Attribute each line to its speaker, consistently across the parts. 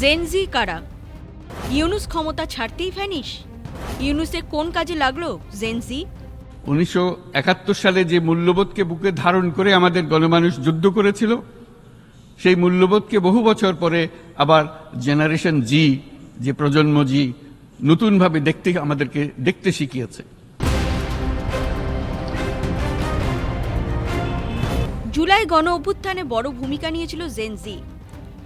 Speaker 1: Gen Z কারা? ইউনুস ক্ষমতা ছাড়তেই vanish? ইউনুসের কোন কাজে লাগলো জেনজি?
Speaker 2: 1971 সালে যে মূল্যবোধকে বুকে ধারণ করে আমাদের গণমানুষ যুদ্ধ করেছিল, সেই মূল্যবোধকে বহু বছর পরে আবার জেনারেশন জি, যে প্রজন্ম জি, নতুনভাবে আমাদেরকে দেখতে শিখিয়েছে।
Speaker 1: জুলাই গণ অভ্যুত্থানে বড় ভূমিকা নিয়েছিল জেনজি।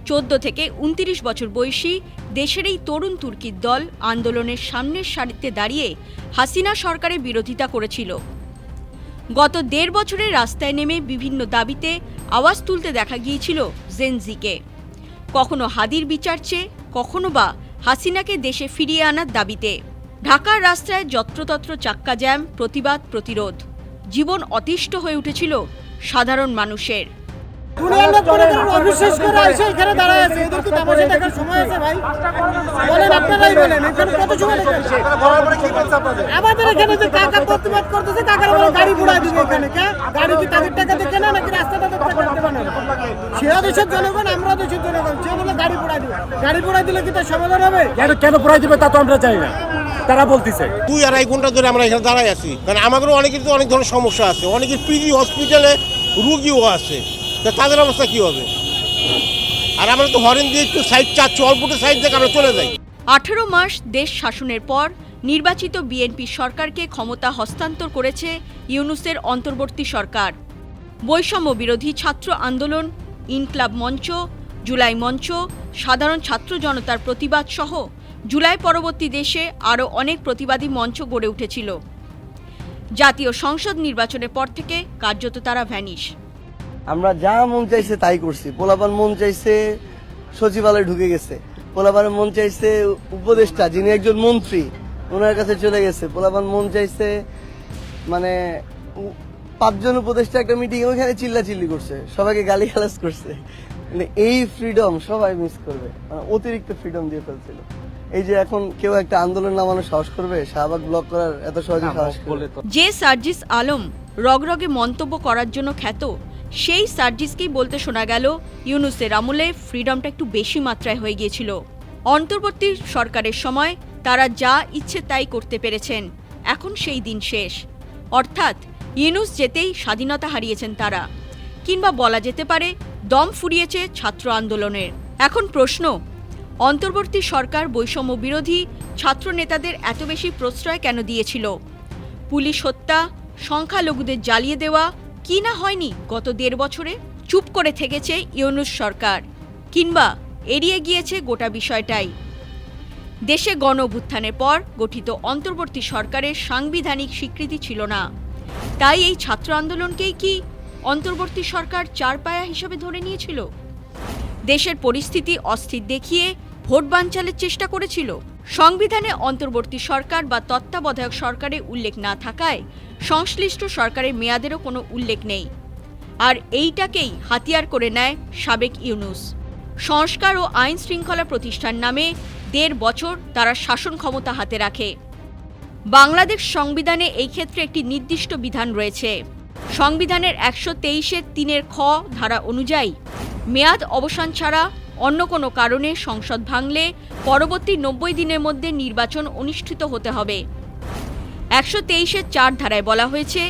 Speaker 1: 14 থেকে 29 বছর বয়সী দেশের এই তরুণ তুর্কির দল আন্দোলনের সামনের সারিতে দাঁড়িয়ে হাসিনা সরকারের বিরোধিতা করেছিল। গত 1.5 বছরে রাস্তায় নেমে বিভিন্ন দাবিতে আওয়াজ তুলতে দেখা গিয়েছিল জেনজিকে। কখনো হাদির বিচার চেয়ে, কখনো বা হাসিনাকে দেশে ফিরিয়ে আনার দাবিতে। ঢাকার রাস্তায় যত্রতত্র চাক্কা জ্যাম, প্রতিবাদ, প্রতিরোধ। জীবন অতিষ্ঠ হয়ে উঠেছিল সাধারণ মানুষের।
Speaker 3: কেন পোড়াই দিবে তা তো আমরা চাই না, তারা বলতেছে।
Speaker 4: 2-2.5 ঘন্টা ধরে আমরা এখানে দাঁড়াই আছি, কারণ আমাদেরও অনেকের তো অনেক ধরনের সমস্যা আছে, অনেকের পিজি হসপিটালে রুগীও আছে, তা তাদের অবস্থা কি হবে? আর আমরা তো হরেন দিয়ে একটু সাইড চাচ্ছি, অল্পটা সাইড থেকে আমরা চলে যাই।
Speaker 1: 18 মাস দেশ শাসনের পর নির্বাচিত বিএনপি সরকারকে ক্ষমতা হস্তান্তর করেছে ইউনূসের অন্তর্বর্তী সরকার। বৈষম্য বিরোধী ছাত্র আন্দোলন, ইনকলাব মঞ্চ, জুলাই মঞ্চ, সাধারণ ছাত্র জনতার প্রতিবাদ সহ জুলাই পরবর্তী দেশে আরও অনেক প্রতিবাদী মঞ্চ গড়ে উঠেছিল। জাতীয় সংসদ নির্বাচনের পর থেকে কার্যত তারা ভ্যানিশ।
Speaker 5: আমরা যা মন চাইছে তাই করছি। পোলাপান মন চাইছে সচিবালয়ে ঢুকে গেছে, পোলাপান মন চাইছে উপদেষ্টা যিনি একজন মন্ত্রী ওনার কাছে চলে গেছে, পোলাপান মন চাইছে মানে 5 জন উপদেষ্টা একটা মিটিং ওইখানে চিল্লাচিল্লি করছে, সবাইকে গালিগালাজ করছে। মানে এই ফ্রিডম সবাই মিস করবে, মানে অতিরিক্ত ফ্রিডম দিয়ে ফেলছিল। এই যে এখন কেউ একটা আন্দোলন নামানোর সাহস করবে, শাহবাগ ব্লক করার এত সহজে সাহস করবে?
Speaker 1: যে সার্জিস আলম রগরগে মন্তব্য করার জন্য খ্যাত, সেই সার্জিসকেই বলতে শোনা গেল ইউনূসের আমলে ফ্রিডমটা একটু বেশি মাত্রায় হয়ে গিয়েছিল। অন্তর্বর্তী সরকারের সময় তারা যা ইচ্ছে তাই করতে পেরেছেন, এখন সেই দিন শেষ। অর্থাৎ ইউনূস যেতেই স্বাধীনতা হারিয়েছেন তারা, কিংবা বলা যেতে পারে দম ফুরিয়েছে ছাত্র আন্দোলনের। এখন প্রশ্ন, অন্তর্বর্তী সরকার বৈষম্য বিরোধী ছাত্র নেতাদের এত বেশি প্রশ্রয় কেন দিয়েছিল? পুলিশ হত্যা, সংখ্যালঘুদের জ্বালিয়ে দেওয়া কি না হয়নি গত 1.5 বছরে? চুপ করে থেকেছে ইউনূস সরকার, কিংবা এড়িয়ে গিয়েছে গোটা বিষয়টাই? দেশে গণ অভ্যুত্থানের পর গঠিত অন্তর্বর্তী সরকারের সাংবিধানিক স্বীকৃতি ছিল না, তাই এই ছাত্র আন্দোলনকেই কি অন্তর্বর্তী সরকার চারপায়া হিসেবে ধরে নিয়েছিল? দেশের পরিস্থিতি অস্থির দেখিয়ে ভোট বানচালের চেষ্টা করেছিল। সংবিধানে অন্তর্বর্তী সরকার বা তত্ত্বাবধায়ক সরকারের উল্লেখ না থাকায় সংশ্লিষ্ট সরকারের মেয়াদেরও কোনো উল্লেখ নেই। আর এইটাকেই হাতিয়ার করে নেয় সাবেক ইউনূস। সংস্কার ও আইন শৃঙ্খলা প্রতিষ্ঠান নামে 1.5 বছর তারা শাসন ক্ষমতা হাতে রাখে। বাংলাদেশ সংবিধানে এই ক্ষেত্রে একটি নির্দিষ্ট বিধান রয়েছে। সংবিধানের 123(3) খ ধারা অনুযায়ী মেয়াদ অবসান ছাড়া অন্য কোনো কারণে সংসদ ভাঙলে পরবর্তী 90 দিনের মধ্যে নির্বাচন অনুষ্ঠিত হতে হবে। 123(4) ধারায় বলা হয়েছে,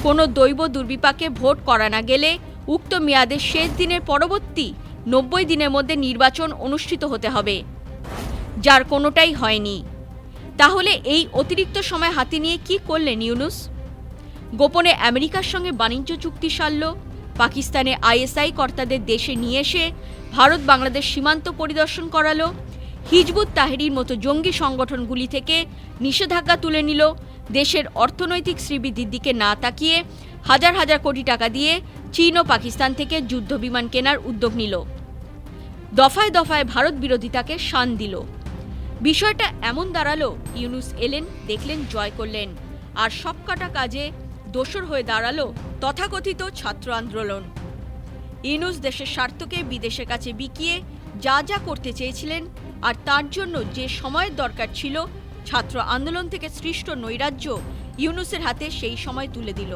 Speaker 1: কোনো দৈব দুর্বিপাকে ভোট করা না গেলে উক্ত মেয়াদের শেষ দিনের পরবর্তী 90 দিনের মধ্যে নির্বাচন অনুষ্ঠিত হতে হবে, যার কোনোটাই হয়নি। তাহলে এই অতিরিক্ত সময় হাতে নিয়ে কি করলেন ইউনূস? গোপনে আমেরিকার সঙ্গে বাণিজ্য চুক্তি সারল, পাকিস্তানে আইএসআই কর্তাদের দেশে নিয়ে এসে ভারত বাংলাদেশ সীমান্ত পরিদর্শন করালো, হিজবুত তাহরির মতো জঙ্গি সংগঠনগুলি থেকে নিষেধাজ্ঞা তুলে নিল, দেশের অর্থনৈতিক শ্রীবৃদ্ধির দিকে না তাকিয়ে হাজার হাজার কোটি টাকা দিয়ে চীন ও পাকিস্তান থেকে যুদ্ধবিমান কেনার উদ্যোগ নিল, দফায় দফায় ভারত বিরোধিতাকে শান দিল। বিষয়টা এমন দাঁড়ালো, ইউনূস এলেন, দেখলেন, জয় করলেন, আর সবকটা কাজে দোসর হয়ে দাঁড়ালো তথাকথিত ছাত্র আন্দোলন। ইউনূস দেশের স্বার্থকে বিদেশের কাছে বিকিয়ে যা যা করতে চেয়েছিলেন, আর তার জন্য যে সময়ের দরকার ছিল, ছাত্র আন্দোলন থেকে সৃষ্ট নৈরাজ্য ইউনূসের হাতে সেই সময় তুলে দিল।